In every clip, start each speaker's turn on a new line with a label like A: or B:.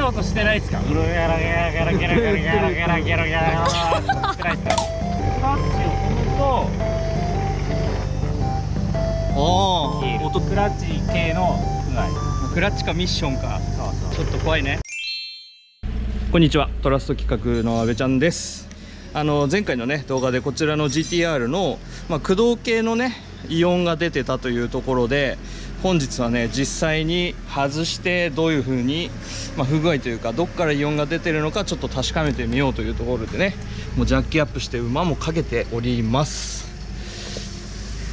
A: る音してないですか？ギャラギャラギャラギャラギャラギャラギャラギャラギャラギャラしてないですか？クラッチを踏むと消える。
B: 音
A: クラッチ系の不具合。
B: クラッチかミッションか。
A: そうそう。
B: ちょっと怖いね。こんにちは、トラスト企画の阿部ちゃんです。前回のね動画でこちらの GTR の、駆動系のねイオンが出てたというところで、本日はね実際に外してどういう風に、不具合というかどっからイオンが出てるのかちょっと確かめてみようというところでね、もうジャッキアップして馬もかけております。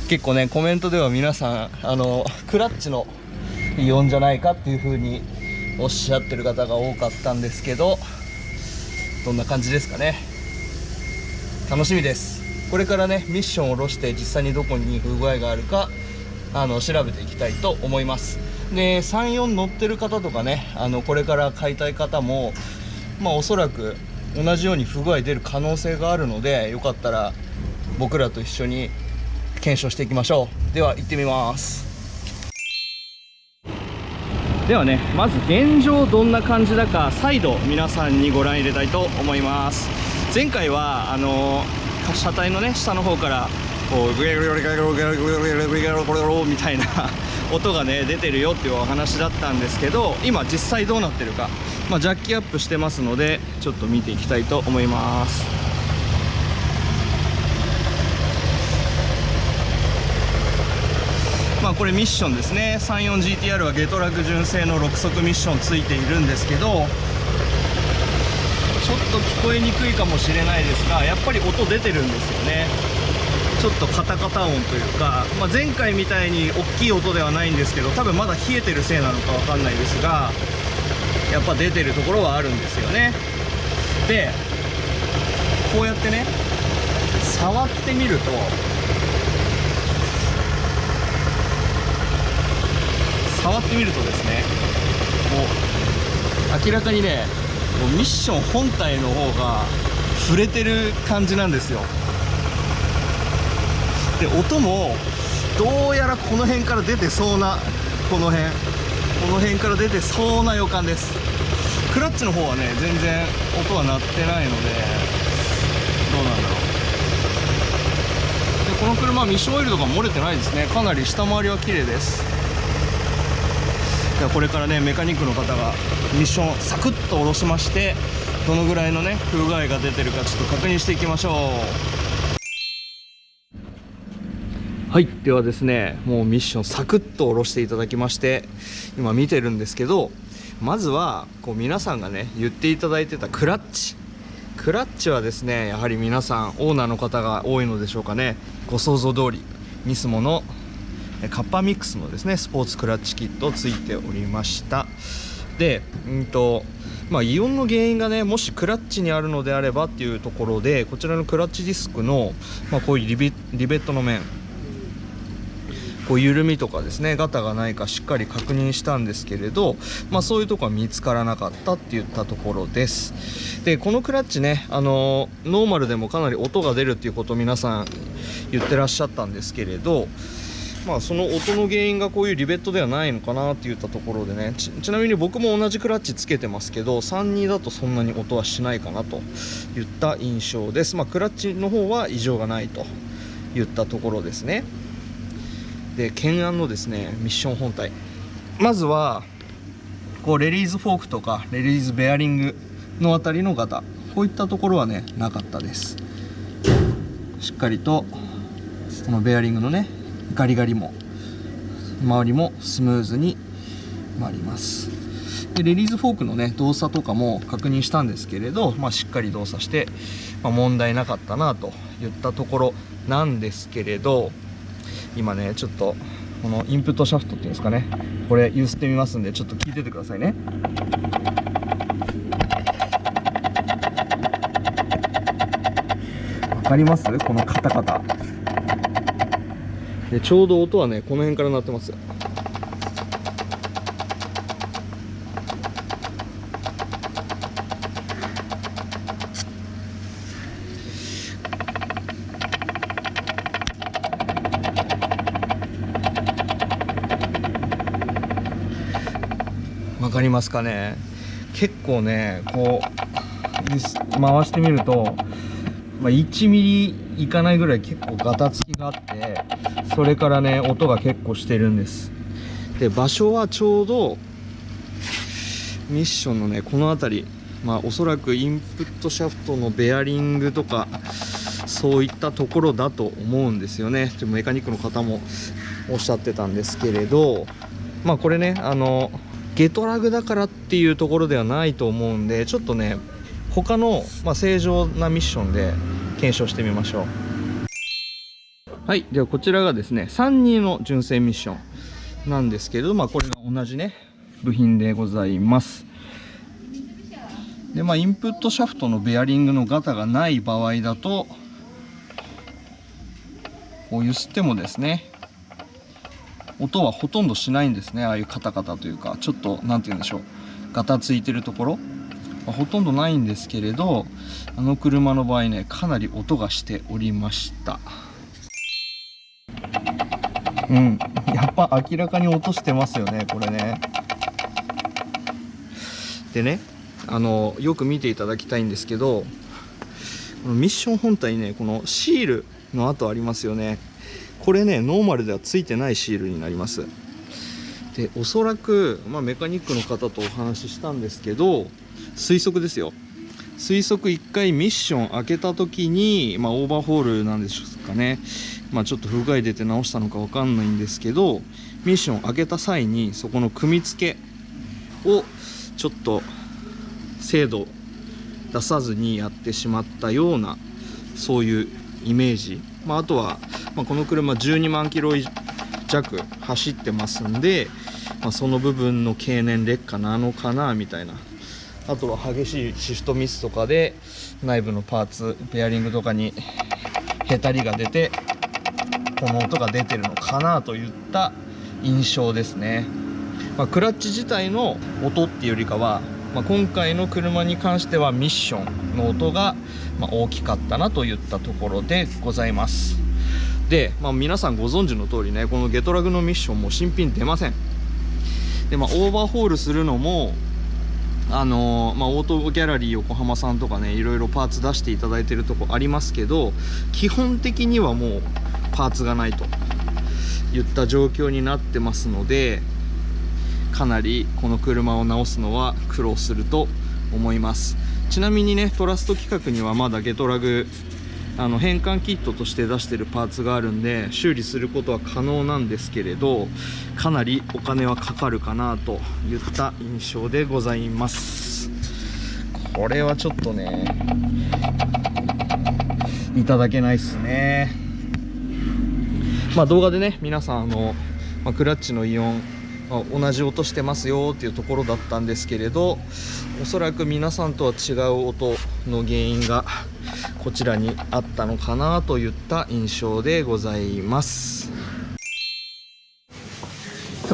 B: 結構ねコメントでは皆さんクラッチのイオンじゃないかっていう風におっしゃってる方が多かったんですけど、どんな感じですかね。楽しみです。これからねミッションを下ろして実際にどこに不具合があるか調べていきたいと思います。で34乗ってる方とかねこれから買いたい方もおそらく同じように不具合出る可能性があるので、よかったら僕らと一緒に検証していきましょう。では行ってみます。ではねまず現状どんな感じだか再度皆さんにご覧入れたいと思います。前回は車体のね下の方からこうグレグレグレグレグレグレグレグレグレグレみたいな音がね出てるよっていうお話だったんですけど、今実際どうなってるか、ジャッキアップしてますのでちょっと見ていきたいと思います。これミッションですね。 34GTR はゲトラク純正の6速ミッションついているんですけど、ちょっと聞こえにくいかもしれないですが、やっぱり音出てるんですよね。ちょっとカタカタ音というか、前回みたいに大きい音ではないんですけど、多分まだ冷えてるせいなのかわかんないですが、やっぱ出てるところはあるんですよね。でこうやってね触ってみると、ですね、もう明らかにねもうミッション本体の方が触れてる感じなんですよ。で音もどうやらこの辺から出てそうな、この辺から出てそうな予感です。クラッチの方はね全然音は鳴ってないのでどうなんだろう。でこの車ミッションオイルとか漏れてないですね。かなり下回りは綺麗です。これからねメカニックの方がミッションサクッと下ろしまして、どのぐらいのね不具合が出てるかちょっと確認していきましょう。はい、ではですねもうミッションサクッと下ろしていただきまして、今見てるんですけど、まずはこう皆さんがね言っていただいてたクラッチはですね、やはり皆さんオーナーの方が多いのでしょうかね。ご想像通りミスモのカッパミックスのですねスポーツクラッチキットついておりました。でイオンの原因がねもしクラッチにあるのであればっていうところで、こちらのクラッチディスクの、こういうリベットの面、こう緩みとかですねガタがないかしっかり確認したんですけれど、そういうとこは見つからなかったっていったところです。でこのクラッチねノーマルでもかなり音が出るっていうことを皆さん言ってらっしゃったんですけれど、その音の原因がこういうリベットではないのかなっていったところでね、ちなみに僕も同じクラッチつけてますけど、32だとそんなに音はしないかなといった印象です。クラッチの方は異常がないといったところですね。で懸案のですねミッション本体、まずはこうレリーズフォークとかレリーズベアリングのあたりのガタ、こういったところはねなかったです。しっかりとこのベアリングのねガリガリも周りもスムーズに回ります。でレリーズフォークのね動作とかも確認したんですけれど、しっかり動作して、問題なかったなといったところなんですけれど、今ねちょっとこのインプットシャフトっていうんですかね、これ揺すってみますんでちょっと聞いててくださいね。わかります？このカタカタでちょうど音はねこの辺から鳴ってます。わかりますかね。結構ねこう回してみると、1ミリいかないぐらい結構ガタつきがあって、それからね音が結構してるんです。で場所はちょうどミッションのねこの辺り、おそらくインプットシャフトのベアリングとかそういったところだと思うんですよね。でメカニックの方もおっしゃってたんですけれど、これねゲトラグだからっていうところではないと思うんで、ちょっとね他の、正常なミッションで検証してみましょう。はい、ではこちらがですね32の純正ミッションなんですけれど、これが同じね部品でございます。でインプットシャフトのベアリングのガタがない場合だと、こう揺すってもですね音はほとんどしないんですね。ああいうカタカタというか、ちょっと何て言うんでしょう、ガタついてるところ、ほとんどないんですけれど、あの車の場合ねかなり音がしておりました。やっぱ明らかに音してますよねこれね。でねよく見ていただきたいんですけど、このミッション本体にねこのシールの跡ありますよね。これねノーマルではついてないシールになります。でおそらく、メカニックの方とお話ししたんですけど、推測ですよ、推測1回ミッション開けた時に、オーバーホールなんでしょうかね、ちょっと不具合出て直したのか分かんないんですけど、ミッション開けた際にそこの組み付けをちょっと精度出さずにやってしまったような、そういうイメージ。あとは、この車12万キロ弱走ってますんで、その部分の経年劣化なのかなみたいな。あとは激しいシフトミスとかで内部のパーツベアリングとかにへたりが出てこの音が出てるのかなといった印象ですね。クラッチ自体の音っていうよりかは、今回の車に関してはミッションの音が大きかったなといったところでございます。で、皆さんご存知の通りね、このゲトラグのミッションも新品出ません。で、オーバーホールするのもオートギャラリー横浜さんとかねいろいろパーツ出していただいてるとこありますけど、基本的にはもうパーツがないといった状況になってますので、かなりこの車を直すのは苦労すると思います。ちなみにねトラスト企画にはまだゲトラグ変換キットとして出してるパーツがあるんで修理することは可能なんですけれど、かなりお金はかかるかなといった印象でございます。これはちょっとねいただけないっすね。動画でね皆さんクラッチのイオン同じ音してますよっていうところだったんですけれど、おそらく皆さんとは違う音の原因がこちらにあったのかなといった印象でございます。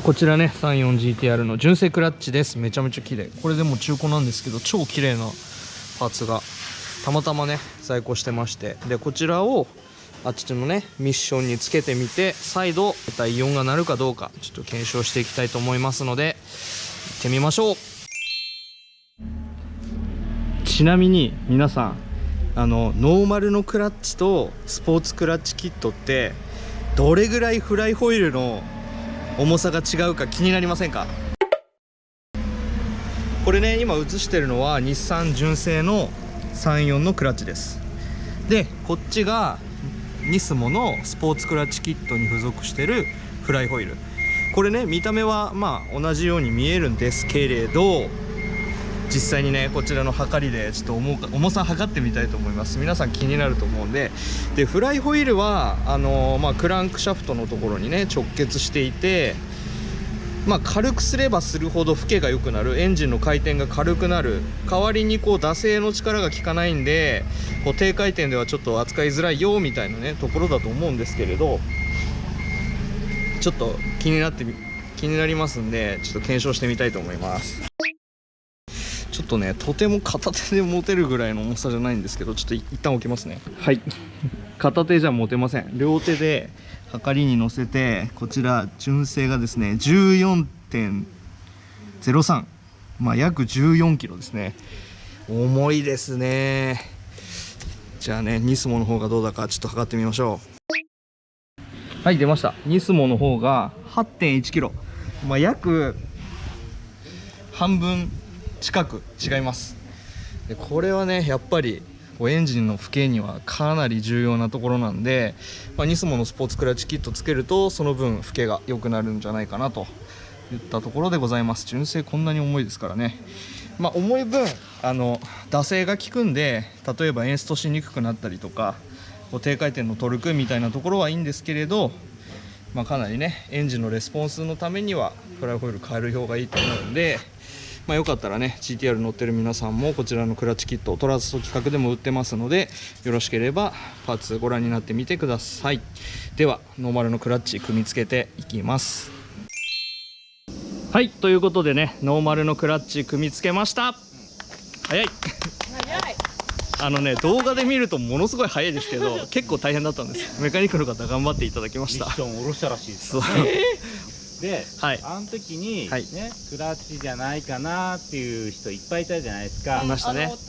B: こちらね 34GTR の純正クラッチです。めちゃめちゃ綺麗。これでも中古なんですけど超綺麗なパーツがたまたまね在庫してまして、でこちらをあっちのねミッションにつけてみて再度イオンが鳴るかどうかちょっと検証していきたいと思いますので行ってみましょう。ちなみに皆さんノーマルのクラッチとスポーツクラッチキットってどれぐらいフライホイールの重さが違うか気になりませんか？これね今映してるのは日産純正の34のクラッチです。でこっちがニスモのスポーツクラッチキットに付属してるフライホイール。これね見た目は同じように見えるんですけれど、実際にねこちらの測りでちょっと重さ測ってみたいと思います。皆さん気になると思うんで、フライホイールはクランクシャフトのところにね直結していて、軽くすればするほど負荷が良くなる、エンジンの回転が軽くなる、代わりに惰性の力が効かないんで低回転ではちょっと扱いづらいよみたいなねところだと思うんですけれど、ちょっと気になりますんでちょっと検証してみたいと思います。ちょっとねとても片手で持てるぐらいの重さじゃないんですけど、ちょっと一旦置きますね。はい片手じゃ持てません。両手で測りに乗せて、こちら純正がですね 14.03まあ約14キロですね。重いですね。じゃあね、ニスモの方がどうだかちょっと測ってみましょう。はい、出ました。ニスモの方が 8.1 キロ、まあ約半分近く違います。でこれはねやっぱりエンジンの負荷にはかなり重要なところなんで、ニスモのスポーツクラッチキットつけるとその分負荷が良くなるんじゃないかなといったところでございます。純正こんなに重いですからね。重い分惰性が効くんで、例えばエンストしにくくなったりとか低回転のトルクみたいなところはいいんですけれど、かなりねエンジンのレスポンスのためにはフライホイール変える方がいいと思うので、よかったらね GTR 乗ってる皆さんもこちらのクラッチキットトラスト企画でも売ってますので、よろしければパーツご覧になってみてください。ではノーマルのクラッチ組み付けていきます。はい、ということでねノーマルのクラッチ組み付けました。早い動画で見るとものすごい早いですけど結構大変だったんです。メカニックの方頑張っていただきました。
A: ミッション下ろしたらしいです
B: そう
A: で、
B: はい、
A: あの時に、
B: はい
A: ね、クラッチじゃないかなっていう人いっぱいいたじゃないですか。
B: いましたね。はい、
A: そう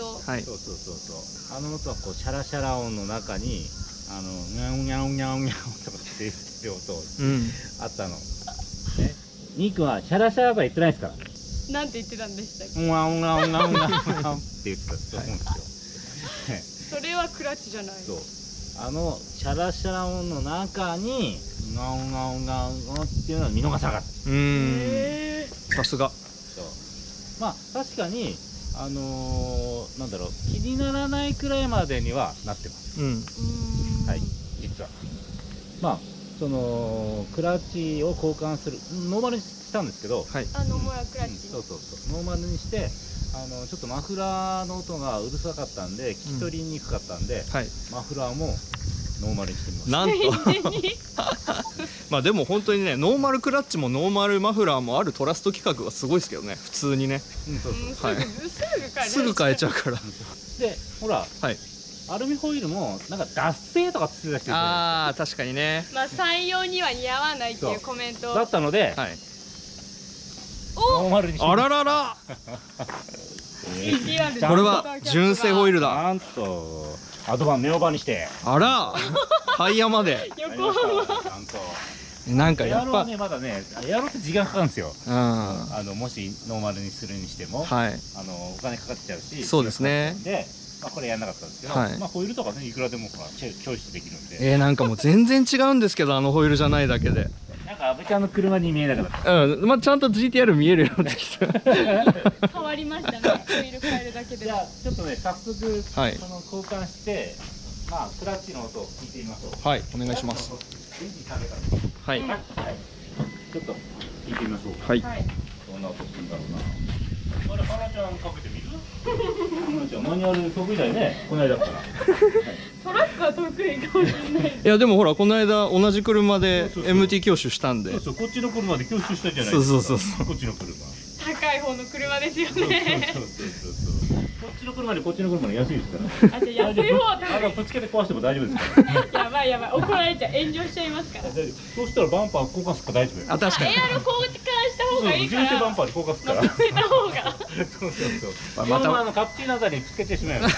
A: あの音はこうシャラシャラ音の中にニャンニャンニャンニャンとかっていう音あったの、ね、ニー君はシャラシャラとは言ってないですから。
C: なんて言ってたんでしたっけ？
A: うわうわうわうわうわって言ってたと思うんですよ。
C: それはクラッチじゃない。
A: そう、シャラシャラ音の中にガンガンガンガンっていうのは見逃さなかった。さ
B: すが。
A: そう、確かになんだろう、気にならないくらいまでにはなってます。はい、実はそのクラッチを交換するノーマルにしたんですけど、
C: はい、ノーマルクラッチ、
A: そうノーマルにしてちょっとマフラーの音がうるさかったんで聞き取りにくかったんで、はい、マフラーもノーマルにしてみます。
B: なんとでも本当にねノーマルクラッチもノーマルマフラーもあるトラスト規格はすごいですけどね、普通にね。すぐ変えちゃうから。
A: でほら、はい、アルミホイールもなんか脱製とかつってた人いて、
B: 確かにね、
C: 採用には似合わないっていうコメント
A: だったので、はい、ノーマルにして
B: あらららこれは純正ホイールだ。
A: なんとアドバンネオバンにして、
B: あらタイヤまで
C: 横浜
B: なんかやっぱ
A: まだねエアロって時間かかるんですよ。もしノーマルにするにしても、はい、お金かかっちゃうし。
B: そうですね。
A: でこれやんなかったんですけど、はい、ホイールとかねいくらでもチョイスできるんで。
B: なんかもう全然違うんですけどホイールじゃないだけで。
A: なんか阿部ちゃんの車に見えなかった。
B: ちゃんと GTR 見えるようになってきた。
C: 変わりましたね。ホイール変えるだけで。
A: じゃあちょっとね早速、はい、交換してクラッチの音を聞いてみましょう。
B: はい、お願いします。はい。ちょっ
A: と聞いてみましょう。はい。どんな音するんだろうな。あれ、花ちゃんかけてみる？花ちゃんマニュアル得意だよね。この間から。
C: トラックは得意かもしれない。
B: いやでもほらこの間同じ車で MT 教習したんで。
A: そうこっちの車で教習したじゃない
B: ですか。そう
A: こっちの車。
C: 高い方の車ですよね。
A: そう。こっちの車でこっちの車の安いですから。
C: じゃあ安い方を
A: ぶつけて壊しても大丈夫ですから。
C: やばい怒られちゃう、炎上しちゃいますから。
A: そうしたらバンパー交換するから大丈夫。
B: 確かに。
C: エアロ交換した方がいいから。
A: 純正バンパーで交換するから。
C: ついた方が。
A: そう。またカプチーナあたりにつけてしまいます。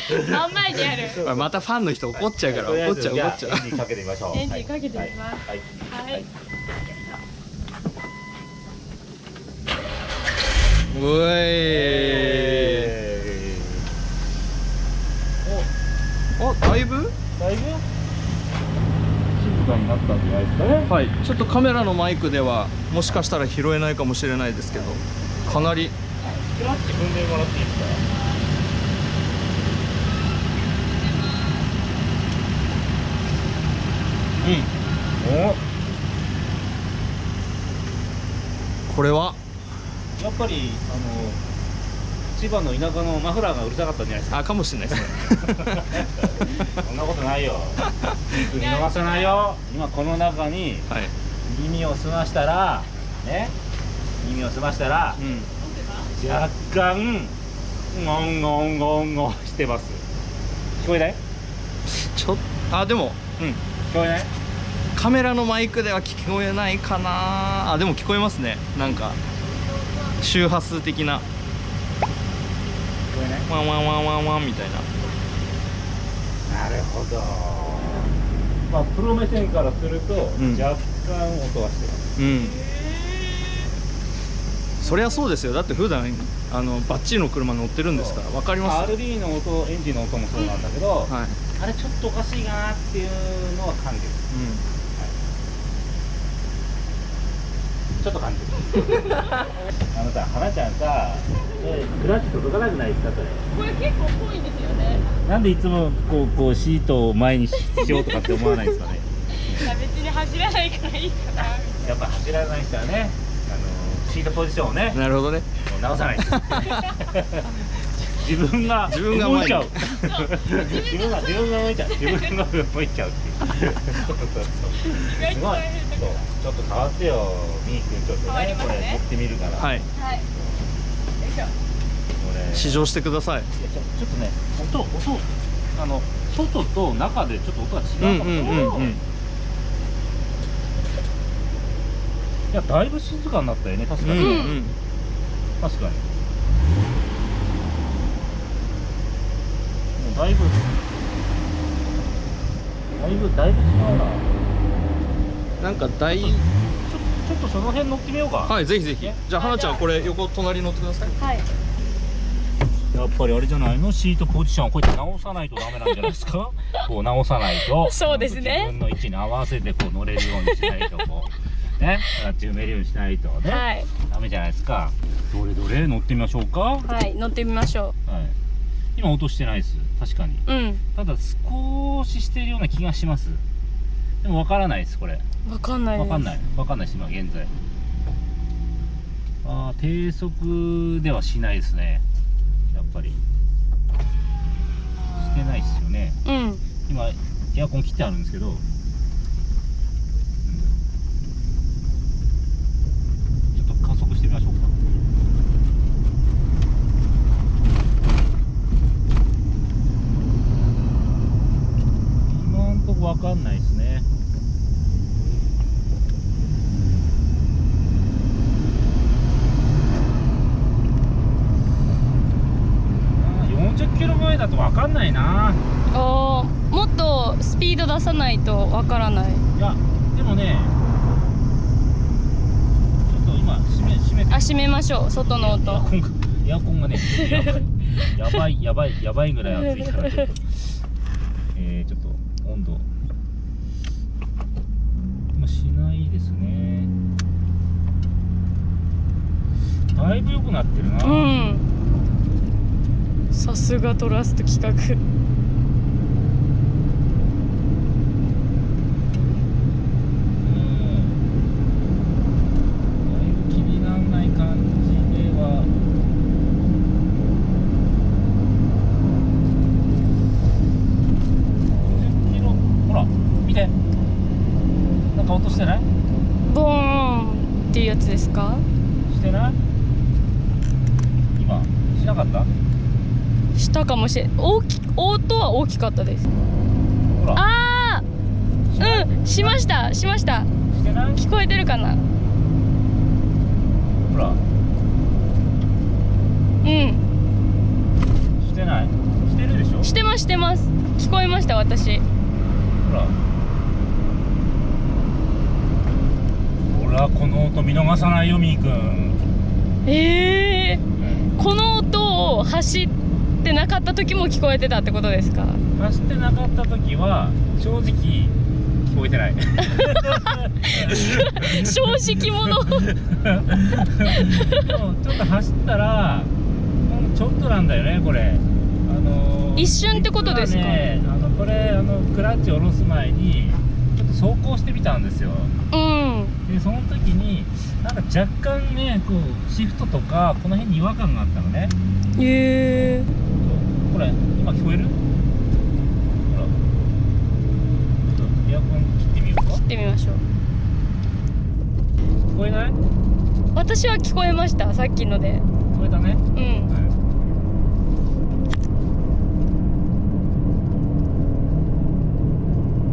C: 真ん前にある。
B: またファンの人怒っちゃうから怒っちゃう。エン
A: ジンかけてみましょう。
C: エンジンかけてみます。はい。
B: うえだいぶ静
A: かになったんじゃないですかね。
B: はい、ちょっとカメラのマイクではもしかしたら拾えないかもしれないですけど、かなり
A: クラッチ踏んでもらっていいですか。
B: これは
A: やっぱり千葉の田舎のマフラーがうるさかったんじゃないですか。
B: かもしれないですね。
A: そんなことないよ。見逃さないよ。今この中に耳を澄ましたらね、若干ゴンゴンゴンゴンしてます。聞こえない？
B: でも
A: 聞こえない？
B: カメラのマイクでは聞こえないかな。でも聞こえますね。なんか周波数的な
A: これね。
B: ワンワンワンワンワンみたいな。
A: なるほど。まあプロ目線からすると、
B: ん
A: 若干音はしてます。
B: うん、そりゃそうですよ。だって普段バッチリの車乗ってるんですから分かりますよ。
A: RB の音、エンジンの音もそうなんだけど、
B: はい、
A: あれちょっとおかしいなっていうのは感じる。ちょっと感じる。さ、花ちゃんさ、クラッチ届かなくないですか、それ。
C: これ結構濃いんですよね。
A: なんでいつもこうシートを前にしようとかって思わないですかね。
C: いや別に走らないからいいかな。
A: やっぱ走らない人はね、シートポジションをね、
B: なるほどね。
A: もう直さない。自分が動いちゃう。自分が動いちゃう。自分が動いちゃうっていう。すごい。ちょっと変わってよ、みーくん、ちょっとね、これ持ってみるから。
B: はい。
C: はい。よいしょ。
B: 試乗してください。
A: ちょっとね、外と中でちょっと音が違うかもしれない。いや、だいぶ静かになったよね、確かに。確かに。もうだいぶ違うな。
B: なんかちょ
A: っとその辺乗ってみようか。
B: はい、ぜひぜひ。じゃあ花ちゃんこれ横隣に乗ってください。
C: はい。
A: やっぱりあれじゃないの、シートポジションをこうやって直さないとダメなんじゃないですか。こう直さないと。
C: そうですね。
A: 自分の位置に合わせてこう乗れるようにしないと、こうね、あっち埋めるようにしないとね、
C: はい。
A: ダメじゃないですか。どれ乗ってみましょうか。
C: はい、乗ってみましょ
A: はい。今音してないです。確かに。
C: う。うん。
A: ただ少ししているような気がします。でもわからないですこれ。
C: わかんないです。
A: わかんないです今現在。低速ではしないですね。やっぱりしてないですよね。
C: うん。
A: 今エアコン切ってあるんですけど、ちょっと加速してみましょうか。今んとこわかんないですね。40キロ前だとわかんないな。
C: もっとスピード出さないとわからない。
A: いやでもね、ちょっと今閉めて。
C: 閉めましょう。外の音。
A: エアコンがねやばいぐらい暑いからちょっとちょっと温度今しないですね。だいぶ良くなってるな。
C: うん。さすがトラスト企画。
A: だいぶ気にならない感じでは。50キロ、ほら見て、なんか音してない？
C: ボーンっていうやつですか？
A: してない？今しなかった？
C: したかもしれん。音は大きかったです。
A: ほら。
C: ああ、うん、しました。
A: してない？
C: 聞こえてるかな？
A: ほら。
C: うん。
A: してない？してるでしょ？
C: してます。聞こえました私。
A: ほら、この音見逃さないよみーくん。
C: この音を走ってなかった時も聞こえてたってことですか？
A: 走ってなかった時は正直聞こえてない。
C: 正直者。
A: でもちょっと走ったらほんのちょっとなんだよねこれ。
C: 一瞬ってことですか？
A: ね、これクラッチ下ろす前にちょっと走行してみたんですよ。
C: うん。
A: でその時になんか若干ねこうシフトとかこの辺に違和感があったのね。これ今聞こえる？ほら、ちょっとエアコン切ってみようか。
C: 切ってみましょう。
A: 聞こえない？
C: 私は聞こえました。さっきので。
A: 聞こえたね。
C: うん。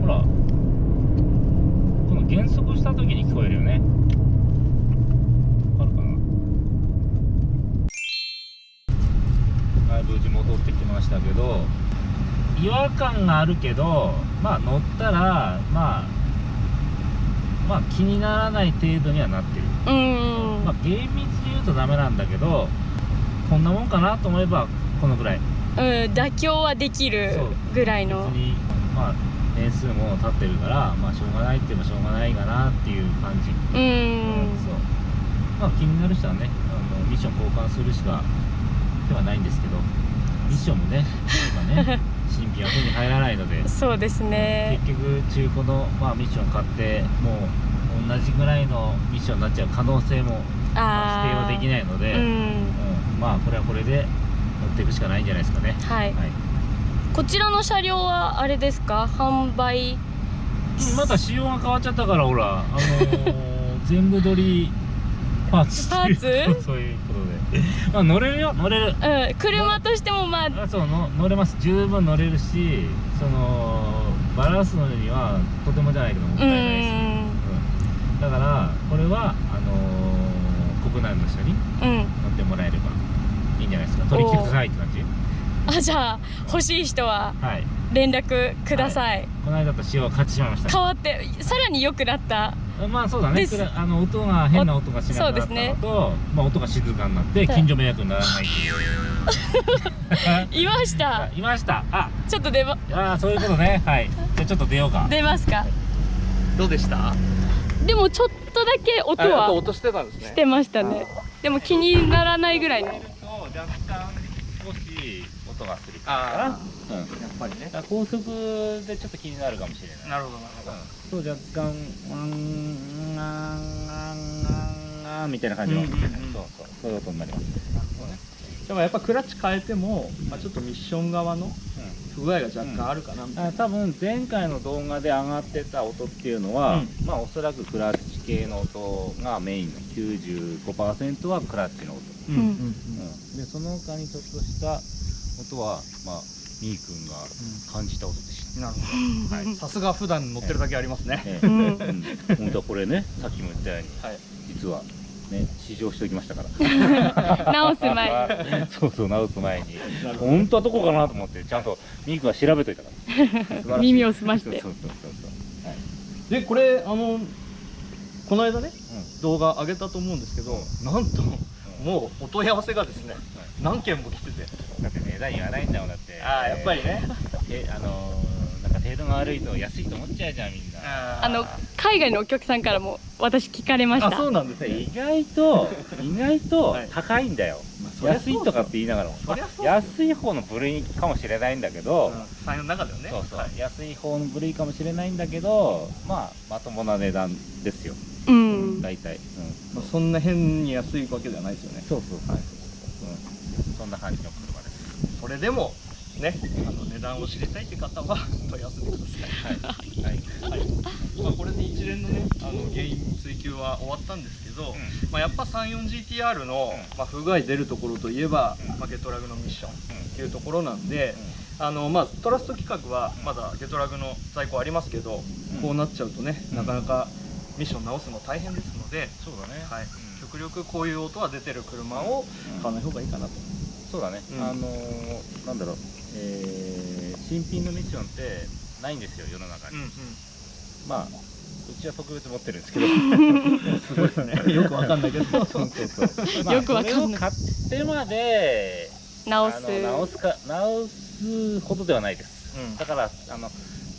A: ほら、この減速した時に聞こえるよね。わかるかな？戻ってきましたけど、違和感があるけど、まあ乗ったらまあ気にならない程度にはなってる。まあ厳密に言うとダメなんだけど、こんなもんかなと思えばこのぐらい。
C: 妥協はできるぐらいの。
A: 別にまあ年数も経ってるから、まあしょうがないって言えばしょうがないかなっていう感じ。そう。まあ気になる人はね、ミッション交換するしかではないんですけど、ミッションもね、今ね、新品は手に入らないので、
C: そうですね。
A: 結局中古の、まあ、ミッション買ってもう同じぐらいのミッションになっちゃう可能性も、まあ、否定はできないので、まあこれはこれで乗っていくしかないんじゃないですかね。
C: はい。こちらの車両はあれですか、販売？
A: また仕様が変わっちゃったから、ほら、全部取りパーツそういうことで、まあ乗れるよ、乗れる。
C: 車としてもまあ
A: そう乗れます。十分乗れるし、そのバランスのにはとてもじゃないけどもったいないです。だからこれは国内の人に乗ってもらえればいいんじゃないですか。取り切ってくださいって感じ。
C: じゃあ欲しい人は連絡ください。
A: この間と仕様が変わってしまいました。
C: 変わってさらに良くなった。ま
A: あそうだね。音が変な音がしなくなったのと、まあ音が静かになって近所迷惑にならないっていう。
C: いました。
A: いました。
C: ちょっと出ま。
A: そういうことね。はい。じゃあちょっと出ようか。
C: 出ますか。
B: どうでした？
C: でもちょっとだけ音は
B: 音してたんですね。
C: してましたね。でも気にならないぐらいの。
A: 若干少し音がするかな。やっぱりね。高速でちょっと気になるかもしれない。
B: なるほどなるほど。
A: そう若干みたいな感じの、そういう音になります。
B: でもやっぱクラッチ変えても、まあ、ちょっとミッション側の不具合が若干あるかなみたいな。
A: 多分前回の動画で上がってた音っていうのは、まあおそらくクラッチ系の音がメインの 95% はクラッチの音。でその他にちょっとした音はまあみーくんが感じた音でした。
B: なるほど。さすが普段乗ってるだけありますね。
A: 本当はこれね、さっきも言ったように、実はね試乗しておきましたから。
C: 直す前。
A: そう直す前に。本当はどこかなと思ってちゃんとみーくんが調べといたから。
C: 耳を澄まして。
B: でこれこの間ね動画上げたと思うんですけど、なんともうお問い合わせがですね何件も来てて。
A: だって値段言わないんだもん。だって
B: やっぱりね、
A: なんか程度が悪いと安いと思っちゃうじゃんみんな。
C: 海外のお客さんからも私聞かれました。
B: そうなんですね。
A: 意外と高いんだよ。安いとかって言いながらも安い方の部類かもしれないんだけど、
B: 産業の中ではね、
A: 安い方の部類かもしれないんだけど、まあまともな値段ですよ。大体
B: そんな変に安いわけではないですよね。
A: そんな感じの車です。
B: それでもね、値段を知りたいって方は問い合わせてください。これで一連のね原因追求は終わったんですけど、やっぱ 34GTR の不具合出るところといえばゲトラグのミッションっていうところなんで、トラスト規格はまだゲトラグの在庫ありますけど、こうなっちゃうとねなかなかミッション直すの大変ですので、極力こういう音が出てる車を買わない方がいいかなと。
A: そうだね。なんだろう、新品のミッションってないんですよ世の中に。まあうちは特別持ってるんですけど、
B: すごいですね。よくわかんないけど。
C: よくわかんない。
A: 買ってまで直すほどではないです。だから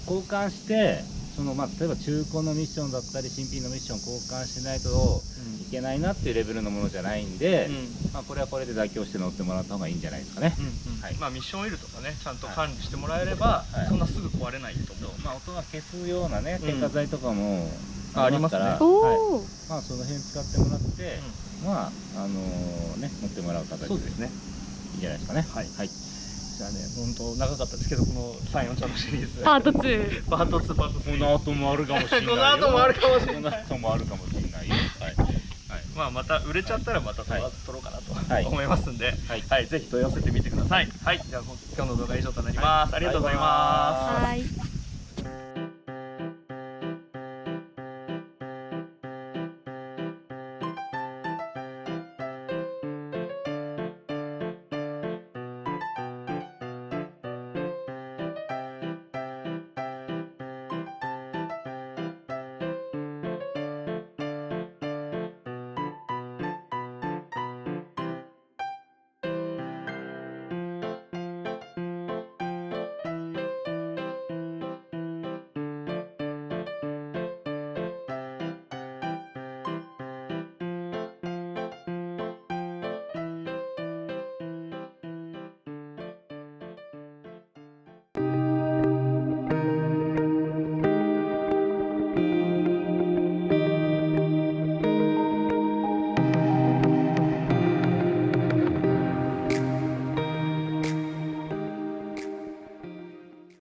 A: 交換して。例えば中古のミッションだったり新品のミッション交換しないといけないなっていうレベルのものじゃないんで、これはこれで妥協して乗ってもらった方がいいんじゃないですかね。
B: ミッションオイルとかねちゃんと管理してもらえればそんなすぐ壊れないと思う。
A: 音が消すようなね添加剤とかも
B: ありますから、
A: その辺使ってもらって乗ってもらう形でいいんじゃないですかね。
B: じゃあね、本当長かったですけど、この34ちゃんのシリーズ
C: パート2
B: パート2
A: この後もあるかもしれないよ。
B: この後もあるかもしれない。
A: この後もあるかもしれないよ。
B: また売れちゃったらまた撮ろうかなと思いますんで、ぜひ問い合わせてみてください。じゃあ今日の動画は以上となります。ありがとうございます。